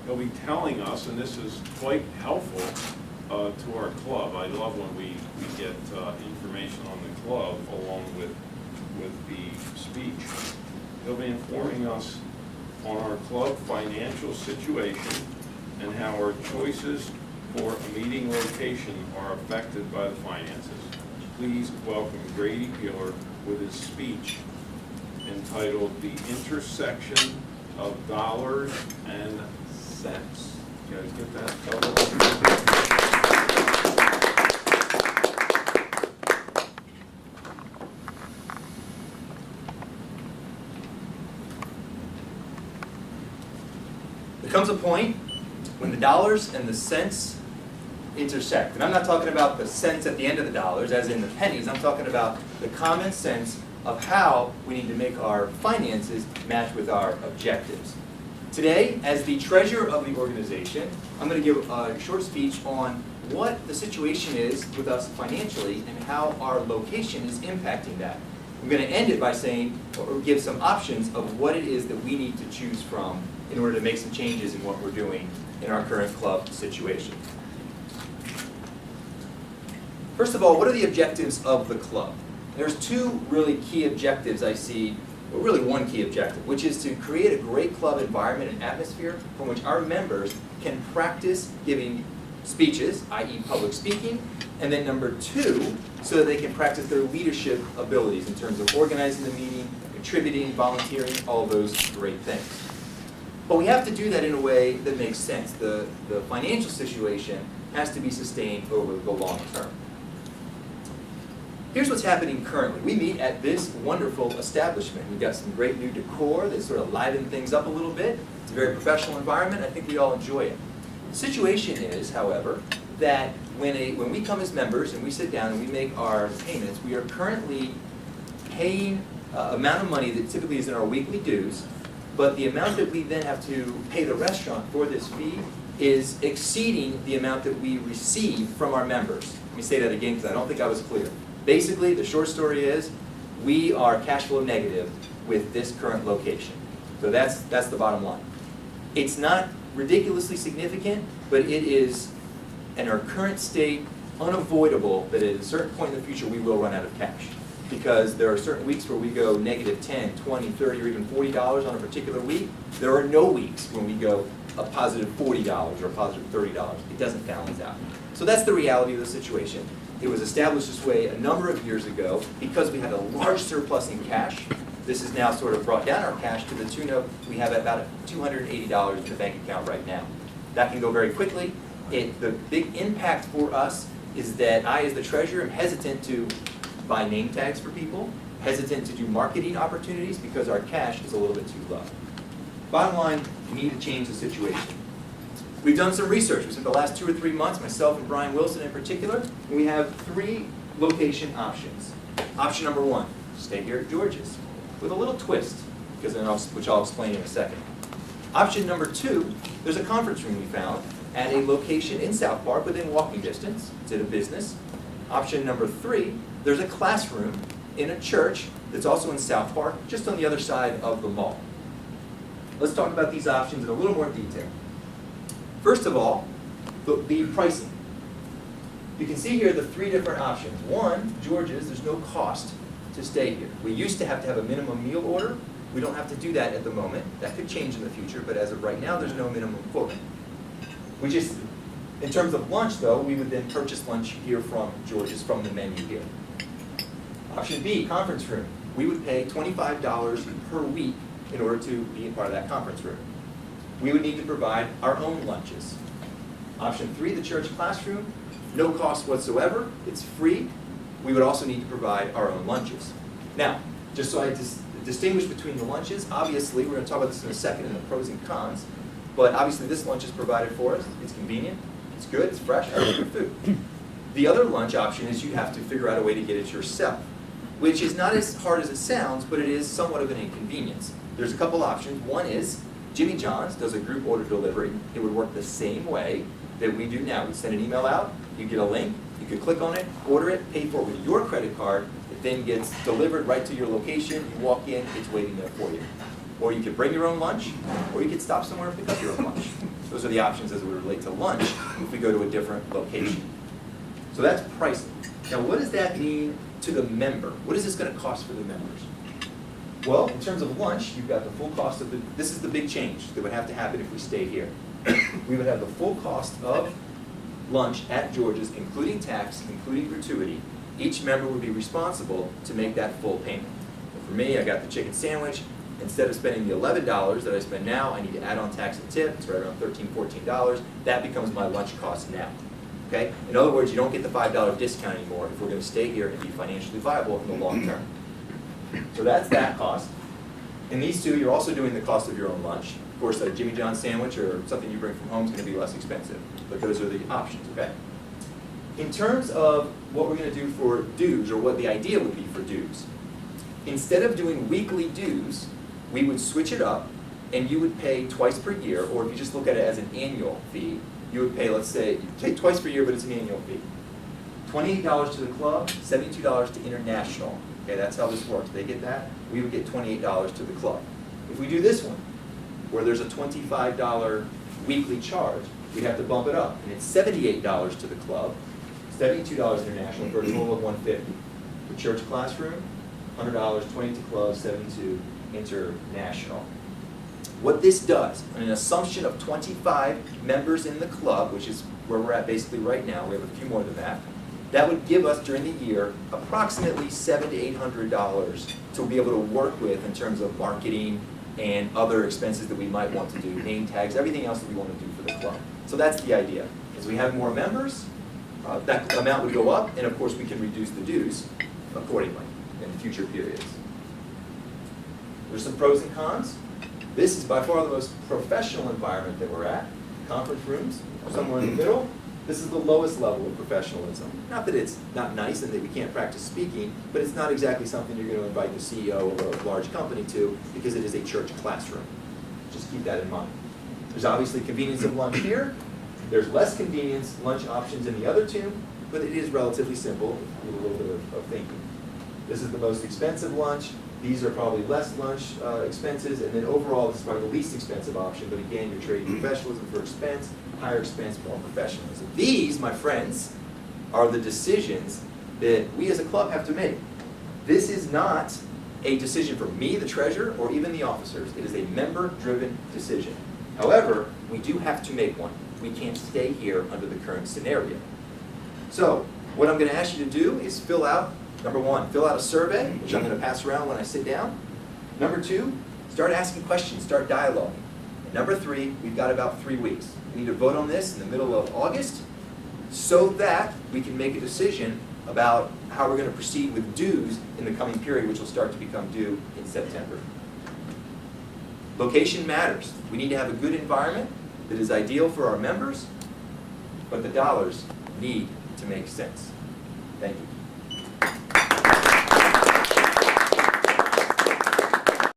he'll be telling us, and this is quite helpful to our club. I love when we get information on the club along with the speech. He'll be informing us on our club financial situation and how our choices for a meeting location are affected by the finances. Please welcome Grady Peeler with his speech entitled "The Intersection of Dollars and Cents." You guys get that? There comes a point when the dollars and the cents intersect. And I'm not talking about the cents at the end of the dollars, as in the pennies. I'm talking about the common sense of how we need to make our finances match with our objectives. Today, as the treasurer of the organization, I'm going to give a short speech on what the situation is with us financially and how our location is impacting that. I'm going to end it by saying, or give some options of what it is that we need to choose from in order to make some changes in what we're doing in our current club situation. First of all, what are the objectives of the club? There's two really key objectives I see, or really one key objective, which is to create a great club environment and atmosphere from which our members can practice giving speeches, i.e. public speaking, and then number two, so that they can practice their leadership abilities in terms of organizing the meeting, contributing, volunteering, all those great things. But we have to do that in a way that makes sense. The financial situation has to be sustained over the long term. Here's what's happening currently. We meet at this wonderful establishment. We've got some great new decor that sort of liven things up a little bit. It's a very professional environment. I think we all enjoy it. The situation is, however, that when we come as members and we sit down and we make our payments, we are currently paying amount of money that typically is in our weekly dues, but the amount that we then have to pay the restaurant for this fee is exceeding the amount that we receive from our members. Let me say that again because I don't think I was clear. Basically, the short story is we are cash flow negative with this current location. So that's the bottom line. It's not ridiculously significant, but it is, in our current state, unavoidable that at a certain point in the future we will run out of cash. Because there are certain weeks where we go negative 10, 20, 30, or even $40 on a particular week. There are no weeks when we go a positive $40 or a positive $30. It doesn't balance out. So that's the reality of the situation. It was established this way a number of years ago because we had a large surplus in cash. This has now sort of brought down our cash to the tune of, we have about $280 in the bank account right now. That can go very quickly. The big impact for us is that I, as the treasurer, am hesitant to buy name tags for people, hesitant to do marketing opportunities because our cash is a little bit too low. Bottom line, we need to change the situation. We've done some research. We spent the last 2 or 3 months, myself and Brian Wilson in particular, and we have 3 location options. Option number 1, stay here at George's, with a little twist, which I'll explain in a second. Option number 2, there's a conference room we found at a location in South Park within walking distance. It's in a business. Option number 3, there's a classroom in a church that's also in South Park, just on the other side of the mall. Let's talk about these options in a little more detail. First of all, the pricing. You can see here the 3 different options. 1, George's, there's no cost to stay here. We used to have a minimum meal order. We don't have to do that at the moment. That could change in the future, but as of right now, there's no minimum quota. In terms of lunch, though, we would then purchase lunch here from George's, from the menu here. Option B, conference room. We would pay $25 per week in order to be a part of that conference room. We would need to provide our own lunches. Option 3, the church classroom, no cost whatsoever, it's free. We would also need to provide our own lunches. Now, just so I distinguish between the lunches, obviously, we're going to talk about this in a second in the pros and cons, but obviously this lunch is provided for us, it's convenient, it's good, it's fresh, it's good food. The other lunch option is you have to figure out a way to get it yourself, which is not as hard as it sounds, but it is somewhat of an inconvenience. There's a couple options. One is Jimmy John's does a group order delivery. It would work the same way that we do now. We send an email out, you get a link, you could click on it, order it, pay for it with your credit card. It then gets delivered right to your location. You walk in, it's waiting there for you. Or you could bring your own lunch, or you could stop somewhere and pick up your own lunch. Those Those are the options as it would relate to lunch if we go to a different location. So that's pricing. Now, what does that mean to the member? What is this going to cost for the members? Well, in terms of lunch, you've got the full cost of this is the big change that would have to happen if we stayed here. We would have the full cost of lunch at George's, including tax, including gratuity. Each member would be responsible to make that full payment. And for me, I got the chicken sandwich. Instead of spending the $11 that I spend now, I need to add on tax and tip. It's right around $13, $14. That becomes my lunch cost now. Okay? In other words, you don't get the $5 discount anymore if we're going to stay here and be financially viable in the long term. So that's that cost. In these two, you're also doing the cost of your own lunch. Of course, a Jimmy John's sandwich or something you bring from home is going to be less expensive. But those are the options, okay? In terms of what we're going to do for dues, or what the idea would be for dues, instead of doing weekly dues, we would switch it up, and you would pay twice per year, or if you just look at it as an annual fee, you would pay, let's say, you pay twice per year, but it's an annual fee. $28 to the club, $72 to international. Okay, that's how this works. They get that. We would get $28 to the club. If we do this one, where there's a $25 weekly charge, we have to bump it up, and it's $78 to the club, $72 international, for a total of $150. The church classroom, $100, $20 to club, $72 international. What this does, on an assumption of 25 members in the club, which is where we're at basically right now, we have a few more than that, that would give us during the year approximately $700 to $800 to be able to work with in terms of marketing and other expenses that we might want to do, name tags, everything else that we want to do for the club. So that's the idea. As we have more members, that amount would go up, and of course we can reduce the dues accordingly in future periods. There's some pros and cons. This is by far the most professional environment that we're at. Conference rooms, somewhere in the middle. This is the lowest level of professionalism. Not that it's not nice and that we can't practice speaking, but it's not exactly something you're going to invite the CEO of a large company to, because it is a church classroom. Just keep that in mind. There's obviously convenience of lunch here. There's less convenience lunch options in the other two, but it is relatively simple with a little bit of thinking. This is the most expensive lunch. These are probably less lunch expenses, and then overall this is probably the least expensive option, but again, you're trading professionalism for expense, higher expense, more professionalism. These, my friends, are the decisions that we as a club have to make. This is not a decision for me, the treasurer, or even the officers. It is a member-driven decision. However, we do have to make one. We can't stay here under the current scenario. So, what I'm going to ask you to do is fill out, number one, fill out a survey, which I'm going to pass around when I sit down. Number two, start asking questions, start dialoguing. And number three, we've got about 3 weeks. We need to vote on this in the middle of August so that we can make a decision about how we're going to proceed with dues in the coming period, which will start to become due in September. Location matters. We need to have a good environment that is ideal for our members, but the dollars need to make sense. Thank you.